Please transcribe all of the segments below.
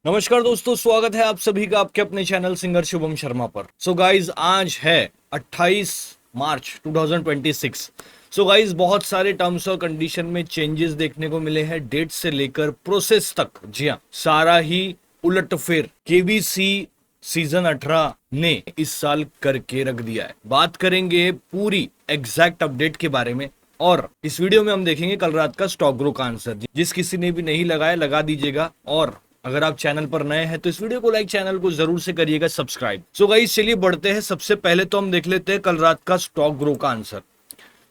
नमस्कार दोस्तों, स्वागत है आप सभी का आपके अपने चैनल सिंगर शुभम शर्मा पर। सो गाइज, आज है 28 मार्च 2026। सो गाइज, बहुत सारे टर्म्स और कंडीशन में चेंजेस देखने को मिले हैं, डेट से लेकर प्रोसेस तक। जी हाँ, सारा ही उलटफेर केबीसी सीजन 18 ने इस साल करके रख दिया है। बात करेंगे पूरी एग्जैक्ट अपडेट के बारे में, और इस वीडियो में हम देखेंगे कल रात का स्टॉक ग्रो का आंसर। जिस किसी ने भी नहीं लगाया, लगा दीजिएगा। और अगर आप चैनल पर नए हैं तो इस वीडियो को लाइक, चैनल को जरूर से करिएगा सब्सक्राइब। सो गाइस, चलिए बढ़ते हैं। सबसे पहले तो हम देख लेते हैं कल रात का स्टॉक ग्रो का आंसर।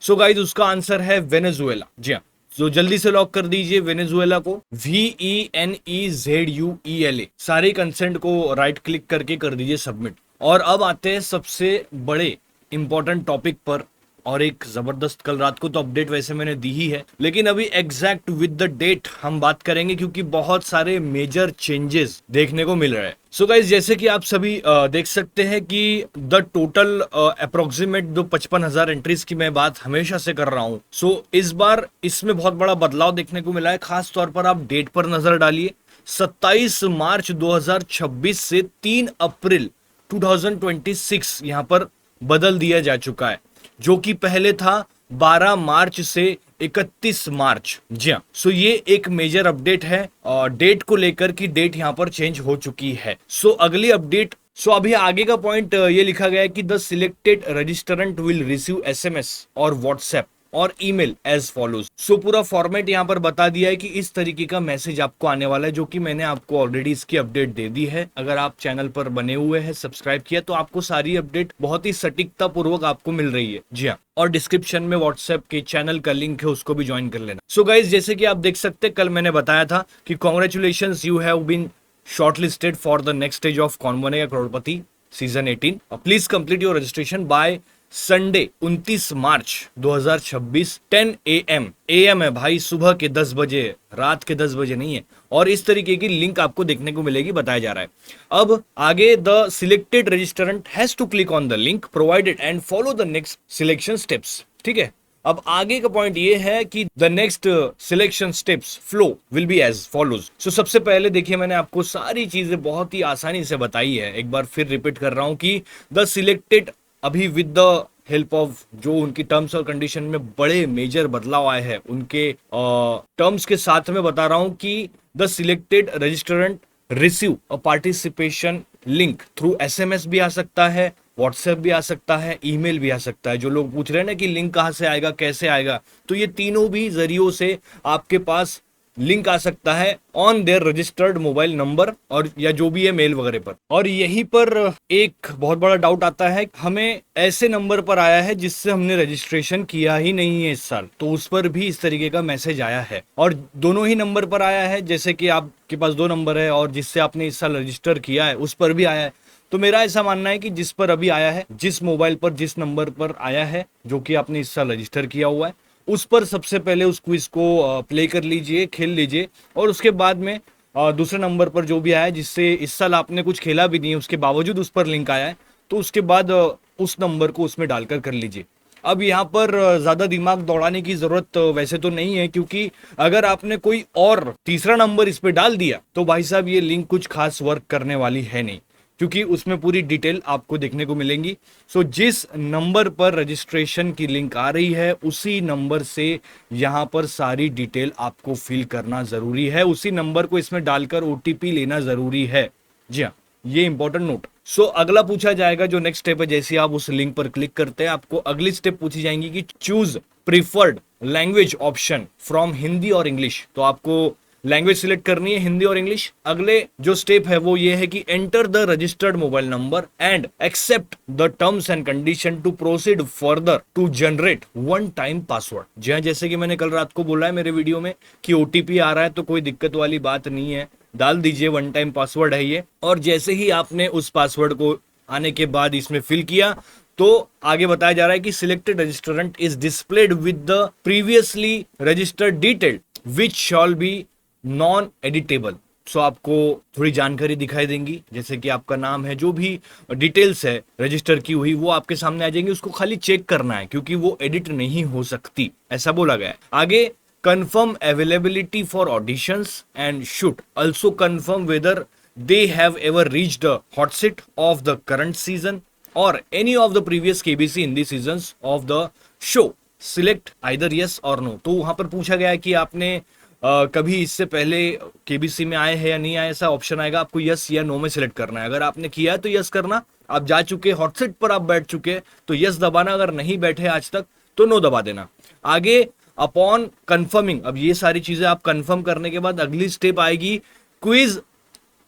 सो गाइस, उसका आंसर है वेनेजुएला। जी हाँ, तो जल्दी से लॉक कर दीजिए वेनेजुएला को। VENEZUELA सारे कंसेंट को राइट क्लिक करके कर दीजिए सबमिट। और अब आते हैं सबसे बड़े इंपॉर्टेंट टॉपिक पर। और एक जबरदस्त, कल रात को तो अपडेट वैसे मैंने दी ही है, लेकिन अभी एग्जैक्ट विद द डेट हम बात करेंगे, क्योंकि बहुत सारे मेजर चेंजेस देखने को मिल रहे हैं। सो गाइस, जैसे कि आप सभी देख सकते हैं कि द टोटल अप्रोक्सीमेट जो 55,000 एंट्रीज की मैं बात हमेशा से कर रहा हूं। सो इस बार इसमें बहुत बड़ा बदलाव देखने को मिला है। खास तौर पर आप डेट पर नजर डालिए। 27 मार्च 2026 से 3 अप्रैल 2026 यहां पर बदल दिया जा चुका है, जो कि पहले था 12 मार्च से 31 मार्च। जी हाँ, सो ये एक मेजर अपडेट है और डेट को लेकर की डेट यहां पर चेंज हो चुकी है। सो अगली अपडेट, अभी आगे का पॉइंट ये लिखा गया है कि the selected registrant will receive SMS और व्हाट्सएप और ईमेल एज फॉलोज। सो पूरा फॉर्मेट यहाँ पर बता दिया है कि इस तरीके का मैसेज आपको आने वाला है, जो कि मैंने आपको ऑलरेडी इसकी अपडेट दे दी है। अगर आप चैनल पर बने हुए हैं, सब्सक्राइब किया, तो आपको सारी अपडेट बहुत ही सटीकता पूर्वक आपको मिल रही है। जी हाँ, और डिस्क्रिप्शन में व्हाट्सएप के चैनल का लिंक है, उसको भी ज्वाइन कर लेना। सो गाइज, जैसे कि आप देख सकते हैं, कल मैंने बताया था कि congratulations, you have been shortlisted for the next stage of Kaun Banega Crorepati season 18। Please complete your registration by Sunday 29 March 2026 10 AM। AM है भाई, सुबह के 10 बजे, रात के 10 बजे नहीं है। और इस तरीके की लिंक आपको देखने को मिलेगी, बताया जा रहा है। अब आगे, the selected registrant has to click on the link provided and follow the next selection steps. ठीक है, अब आगे का पॉइंट ये है कि the next selection steps flow will be as follows. So सबसे पहले देखिए, मैंने आपको सारी चीजें बहुत ही आसानी से बताई है। एक बार फिर रिपीट कर रहा हूं कि द सिलेक्टेड, अभी विद द हेल्प ऑफ जो उनकी टर्म्स और कंडीशन में बड़े मेजर बदलाव आए हैं, उनके टर्म्स के साथ में बता रहा हूं कि the selected registrant receive a participation link through SMS भी आ सकता है, व्हाट्सएप भी आ सकता है, ईमेल भी आ सकता है। जो लोग पूछ रहे हैं ना कि लिंक कहां से आएगा, कैसे आएगा, तो ये तीनों भी जरियों से आपके पास लिंक आ सकता है on their registered mobile number, और या जो भी है मेल वगैरह पर। और यहीं पर एक बहुत बड़ा डाउट आता है, हमें ऐसे नंबर पर आया है जिससे हमने रजिस्ट्रेशन किया ही नहीं है इस साल, तो उस पर भी इस तरीके का मैसेज आया है। और दोनों ही नंबर पर आया है, जैसे कि आपके पास 2 नंबर है और जिससे आपने इस साल रजिस्टर किया है उस पर भी आया है। तो मेरा ऐसा मानना है कि जिस पर अभी आया है, जिस मोबाइल पर, जिस नंबर पर आया है, जो कि आपने इस साल रजिस्टर किया हुआ है, उस पर सबसे पहले उस क्विज को प्ले कर लीजिए, खेल लीजिए। और उसके बाद में दूसरे नंबर पर जो भी आया है, जिससे इस साल आपने कुछ खेला भी नहीं है, उसके बावजूद उस पर लिंक आया है, तो उसके बाद उस नंबर को उसमें डालकर कर लीजिए। अब यहाँ पर ज्यादा दिमाग दौड़ाने की जरूरत वैसे तो नहीं है, क्योंकि अगर आपने कोई और तीसरा नंबर इस पे डाल दिया तो भाई साहब ये लिंक कुछ खास वर्क करने वाली है नहीं, क्योंकि उसमें पूरी डिटेल आपको देखने को मिलेंगी। सो जिस नंबर पर रजिस्ट्रेशन की लिंक आ रही है, उसी नंबर से यहां पर सारी डिटेल आपको फिल करना जरूरी है, उसी नंबर को इसमें डालकर OTP लेना जरूरी है। जी हाँ, ये इंपॉर्टेंट नोट। सो अगला पूछा जाएगा जो नेक्स्ट स्टेप है, जैसे आप उस लिंक पर क्लिक करते हैं, आपको अगली स्टेप पूछी जाएंगी कि choose preferred language option from Hindi और इंग्लिश। तो आपको लैंग्वेज सिलेक्ट करनी है, हिंदी और इंग्लिश। अगले जो स्टेप है वो ये है कि enter the registered mobile number and accept the terms and condition to proceed further to generate one time password. जी हाँ, जैसे कि मैंने कल रात को बोला है मेरे वीडियो में कि OTP आ रहा है, तो कोई दिक्कत वाली बात नहीं है, डाल दीजिए, वन टाइम पासवर्ड है ये। और जैसे ही आपने उस पासवर्ड को आने के बाद इसमें फिल किया, तो आगे बताया जा रहा है कि selected registrant is displayed with the previously registered detail which shall be non editable. So आपको थोड़ी जानकारी दिखाई देंगी, जैसे कि आपका नाम है, जो भी डिटेल्स है रजिस्टर की हुई वो आपके सामने आ जाएंगी, उसको खाली चेक करना है, क्योंकि वो एडिट नहीं हो सकती, ऐसा बोला गया है। आगे, confirm availability for auditions and should also confirm whether they have ever reached the hot seat of the current season or any of the previous KBC Hindi seasons of the show. Select either yes or no. तो वहां पर पूछा गया है कि आपने कभी इससे पहले केबीसी में आए हैं या नहीं आए, ऐसा ऑप्शन आएगा, आपको यस या नो में सिलेक्ट करना है। अगर आपने किया है तो यस करना, आप जा चुके हॉट सीट पर, आप बैठ चुके तो यस दबाना, अगर नहीं बैठे आज तक तो नो दबा देना। आगे अपॉन कंफर्मिंग, अब ये सारी चीजें आप कंफर्म करने के बाद अगली स्टेप आएगी क्विज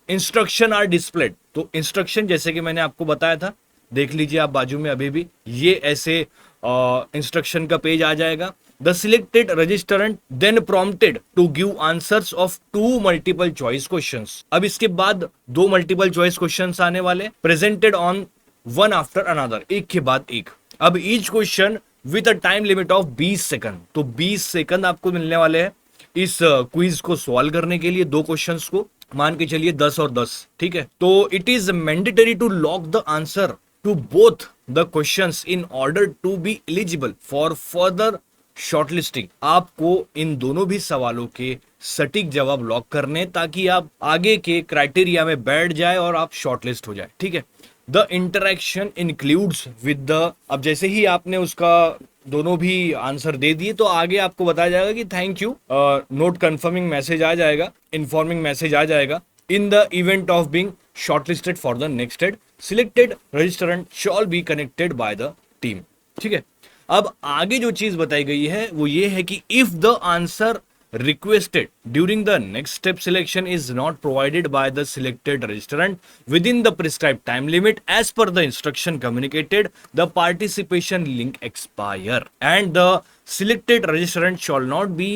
इंस्ट्रक्शन आर डिस्प्लेड। तो इंस्ट्रक्शन जैसे कि मैंने आपको बताया था, देख लीजिए आप बाजू में अभी भी, ये ऐसे इंस्ट्रक्शन का पेज आ जाएगा। The selected registrant then prompted to give answers of 2 multiple choice questions. अब इसके बाद 2 मल्टीपल चॉइस क्वेश्चंस आने वाले, presented on one after another, एक के बाद एक। अब each question with a time limit of 20 second. तो 20 सेकंड आपको मिलने वाले हैं इस क्विज को सॉल्व करने के लिए, 2 क्वेश्चंस को, मान के चलिए 10 और 10, ठीक है। तो it is mandatory to lock the answer to both the questions in order to be eligible for further shortlisting. आपको इन दोनों भी सवालों के सटीक जवाब लॉक करने, ताकि आप आगे के क्राइटेरिया में बैठ जाए और आप शॉर्टलिस्ट हो जाए, ठीक है। The interaction includes with the, अब जैसे ही आपने उसका दोनों भी आंसर दे दिए तो आगे आपको बताया जाएगा कि thank you, note confirming message आ जाएगा, इन्फॉर्मिंग मैसेज आ जाएगा। In the event of being shortlisted for the next state, selected registrant shall be connected by the team, ठीक है। अब आगे जो चीज बताई गई है वो ये है कि if the answer requested during the next step selection is not provided by the selected registrant within the prescribed time limit as per the instruction communicated, the participation link expire and the selected registrant shall not be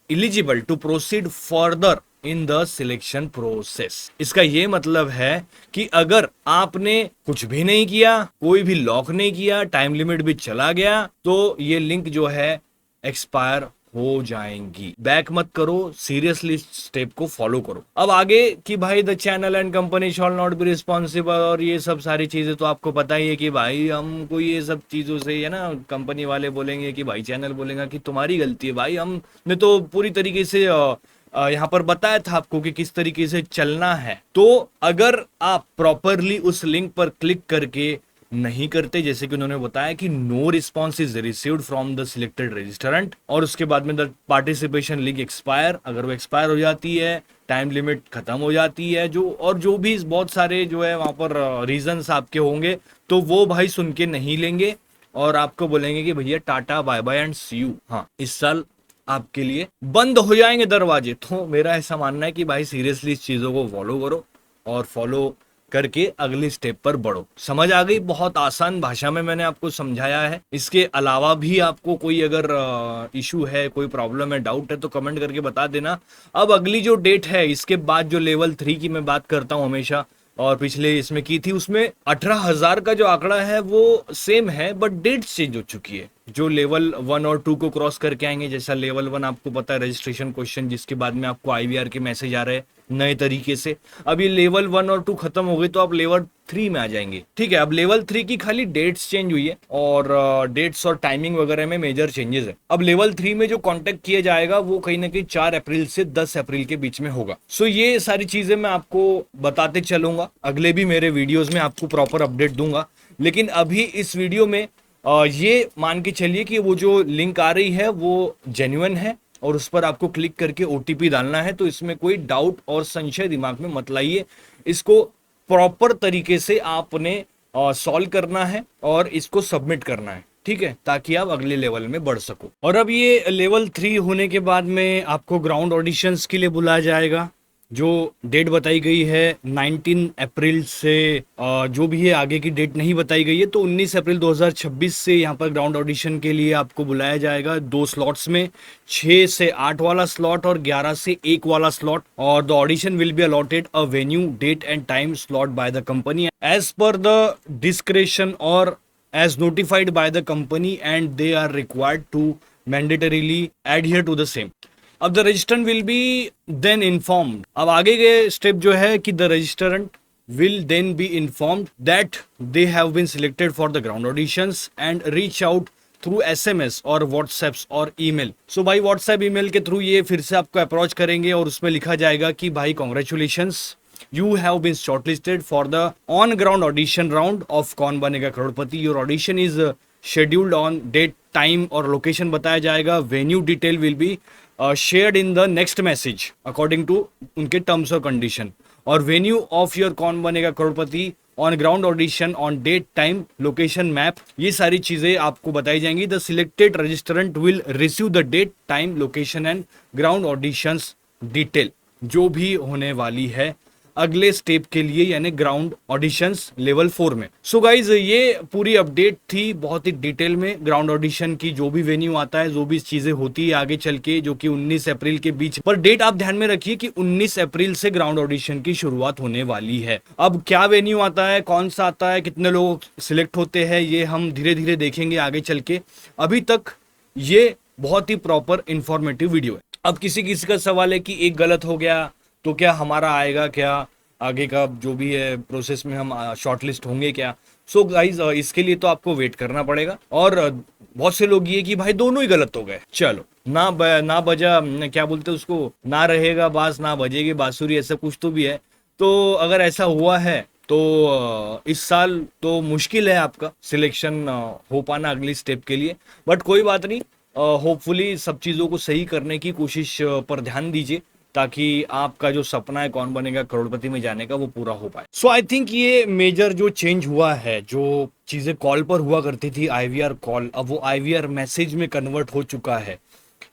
eligible to proceed further in the selection process. इसका ये मतलब है कि अगर आपने कुछ भी नहीं किया, कोई भी लॉक नहीं किया, टाइम लिमिट भी चला गया, तो ये लिंक जो है एक्सपायर हो जाएंगी। बैक मत करो, सीरियसली स्टेप को फॉलो करो। अब आगे कि भाई the channel and company shawl not be responsible और ये सब सारी चीजें तो आपको पता ही है कि भाई हमको ये सब चीजों से, है ना, कंपनी वाले बोलेंगे कि भाई, चैनल बोलेगा कि तुम्हारी गलती है भाई, हमने तो पूरी तरीके से यहाँ पर बताया था आपको कि किस तरीके से चलना है। तो अगर आप प्रॉपरली उस लिंक पर क्लिक करके नहीं करते, जैसे कि उन्होंने बताया कि no response is received from the selected registrant, और उसके बाद में द पार्टिसिपेशन लिंक एक्सपायर, अगर वो एक्सपायर हो जाती है, टाइम लिमिट खत्म हो जाती है, जो और जो भी बहुत सारे जो है वहां पर रीजंस आपके होंगे, तो वो भाई सुन के नहीं लेंगे और आपको बोलेंगे कि भैया tata bye bye and see you. हाँ, इस साल आपके लिए बंद हो जाएंगे दरवाजे। तो मेरा ऐसा मानना है कि भाई सीरियसली इस चीजों को फॉलो करो और फॉलो करके अगली स्टेप पर बढ़ो। समझ आ गई? बहुत आसान भाषा में मैंने आपको समझाया है। इसके अलावा भी आपको कोई अगर इशू है, कोई प्रॉब्लम है, डाउट है तो कमेंट करके बता देना। अब अगली जो डेट है, इसके बाद जो लेवल 3 की मैं बात करता हूं हमेशा, और पिछले इसमें की थी, उसमें 18,000 का जो आंकड़ा है वो सेम है, बट डेट चेंज हो चुकी है। जो लेवल 1 और 2 को क्रॉस करके आएंगे, जैसा लेवल 1 आपको पता है रजिस्ट्रेशन क्वेश्चन, जिसके बाद में आपको IVR के मैसेज आ रहे हैं नए तरीके से। अब ये लेवल 1 और 2 खत्म हो गई तो आप लेवल 3 में आ जाएंगे, ठीक है। अब लेवल 3 की खाली डेट्स चेंज हुई है और डेट्स और टाइमिंग वगैरह में मेजर चेंजेस है। अब लेवल 3 में जो कॉन्टेक्ट किया जाएगा वो कहीं ना कहीं 4 अप्रैल से 10 अप्रैल के बीच में होगा। सो ये सारी चीजें मैं आपको बताते चलूंगा, अगले भी मेरे वीडियोज में आपको प्रॉपर अपडेट दूंगा। लेकिन अभी इस वीडियो में ये मान के चलिए कि वो जो लिंक आ रही है वो जेन्युइन है और उस पर आपको क्लिक करके OTP डालना है। तो इसमें कोई डाउट और संशय दिमाग में मत लाइए, इसको प्रॉपर तरीके से आपने सॉल्व करना है और इसको सबमिट करना है, ठीक है, ताकि आप अगले लेवल में बढ़ सको। और अब ये लेवल 3 होने के बाद में आपको ग्राउंड ऑडिशंस के लिए बुलाया जाएगा। जो डेट बताई गई है 19 अप्रैल से, जो भी है आगे की डेट नहीं बताई गई है, तो 19 अप्रैल 2026 से यहाँ पर ग्राउंड ऑडिशन के लिए आपको बुलाया जाएगा 2 स्लॉट्स में, 6 से 8 वाला स्लॉट और 11 से 1 वाला स्लॉट। और the audition will be allotted a venue, date and time slot by the company as per the discretion और as notified by the company, and they are required to mandatorily adhere to the same. अब the registrant will be then informed. अब आगे के step जो है कि the registrant will then be informed that they have been selected for the ground auditions and reach out through SMS और WhatsApp और email. So भाई WhatsApp email के थ्रू ये फिर से आपको अप्रोच करेंगे और उसमें लिखा जाएगा कि भाई congratulations, You have been shortlisted for the on-ground audition round of कौन बनेगा करोड़पति. Your audition is scheduled on date, time और location बताया जाएगा. Venue detail will be shared in the next message according to उनके terms और condition. और venue of your Kaun Banega Crorepati on ground audition on date time location map, ये सारी चीजें आपको बताई जाएंगी. The selected registrant will receive the date time location and ground auditions detail, जो भी होने वाली है अगले स्टेप के लिए यानी ग्राउंड ऑडिशंस लेवल 4 में. सो गाइज ये पूरी अपडेट थी बहुत ही डिटेल में ग्राउंड ऑडिशन की, जो भी वेन्यू आता है, जो भी चीजें होती है आगे चल के, जो कि 19 अप्रैल के बीच. पर डेट आप ध्यान में रखिए कि 19 अप्रैल से ग्राउंड ऑडिशन की शुरुआत होने वाली है. अब क्या वेन्यू आता है, कौन सा आता है, कितने लोग सिलेक्ट होते हैं, ये हम धीरे धीरे देखेंगे आगे चल के. अभी तक ये बहुत ही प्रॉपर इंफॉर्मेटिव वीडियो है. अब किसी किसी का सवाल है कि एक गलत हो गया तो क्या हमारा आएगा, क्या आगे का जो भी है प्रोसेस में हम शॉर्टलिस्ट होंगे क्या. सो गाइज इसके लिए तो आपको वेट करना पड़ेगा. और बहुत से लोग ये कि भाई दोनों ही गलत हो गए, चलो ना बजा क्या बोलते उसको, ना रहेगा बांस ना बजेगी बांसुरी, ऐसा कुछ तो भी है. तो अगर ऐसा हुआ है तो इस साल तो मुश्किल है आपका सिलेक्शन हो पाना अगली स्टेप के लिए. बट कोई बात नहीं, होपफुली सब चीज़ों को सही करने की कोशिश पर ध्यान दीजिए ताकि आपका जो सपना है कौन बनेगा करोड़पति में जाने का वो पूरा हो पाए. सो आई थिंक ये मेजर जो चेंज हुआ है, जो चीजें कॉल पर हुआ करती थी आईवीआर कॉल, अब वो आईवीआर मैसेज में कन्वर्ट हो चुका है.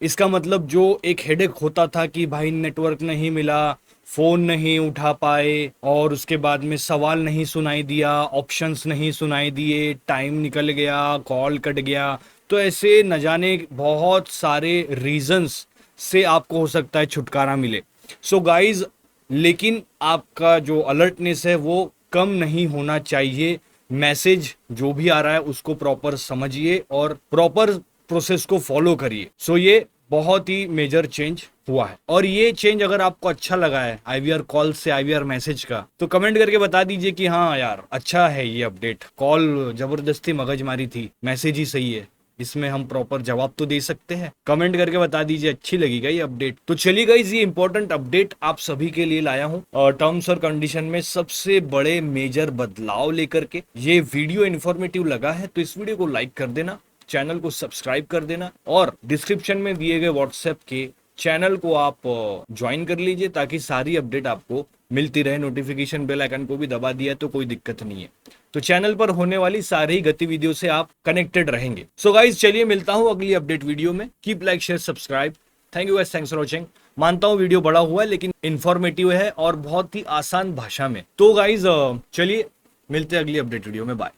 इसका मतलब जो एक हेडेक होता था कि भाई नेटवर्क नहीं मिला, फोन नहीं उठा पाए और उसके बाद में सवाल नहीं सुनाई दिया, ऑप्शंस नहीं सुनाई दिए, टाइम निकल गया, कॉल कट गया, तो ऐसे न जाने बहुत सारे रीजंस से आपको हो सकता है छुटकारा मिले. सो गाइज लेकिन आपका जो अलर्टनेस है वो कम नहीं होना चाहिए. मैसेज जो भी आ रहा है उसको प्रॉपर समझिए और प्रॉपर प्रोसेस को फॉलो करिए. सो ये बहुत ही मेजर चेंज हुआ है. और ये चेंज अगर आपको अच्छा लगा है आईवीआर कॉल से आईवीआर मैसेज का, तो कमेंट करके बता दीजिए कि हाँ यार अच्छा है ये अपडेट. कॉल जबरदस्ती मगजमारी थी, मैसेज ही सही है, इसमें हम प्रॉपर जवाब तो दे सकते हैं. कमेंट करके बता दीजिए अच्छी लगेगा ये अपडेट. तो चलिए गाइस ये इंपॉर्टेंट अपडेट आप सभी के लिए लाया हूं और टर्म्स और कंडीशन में सबसे बड़े मेजर बदलाव लेकर के. ये वीडियो इन्फॉर्मेटिव लगा है तो इस वीडियो को लाइक कर देना, चैनल को सब्सक्राइब कर देना और डिस्क्रिप्शन में दिए गए व्हाट्सएप के चैनल को आप ज्वाइन कर लीजिए ताकि सारी अपडेट आपको मिलती रहे. नोटिफिकेशन बेल आइकन को भी दबा दिया तो कोई दिक्कत नहीं है. तो चैनल पर होने वाली सारी गतिविधियों से आप कनेक्टेड रहेंगे. सो गाइस चलिए मिलता हूं अगली अपडेट वीडियो में. Keep like share subscribe. Thank you guys, thanks for watching. मानता हूं वीडियो बड़ा हुआ है लेकिन इंफॉर्मेटिव है और बहुत ही आसान भाषा में. तो गाइस चलिए मिलते हैं अगली अपडेट वीडियो में. बाय.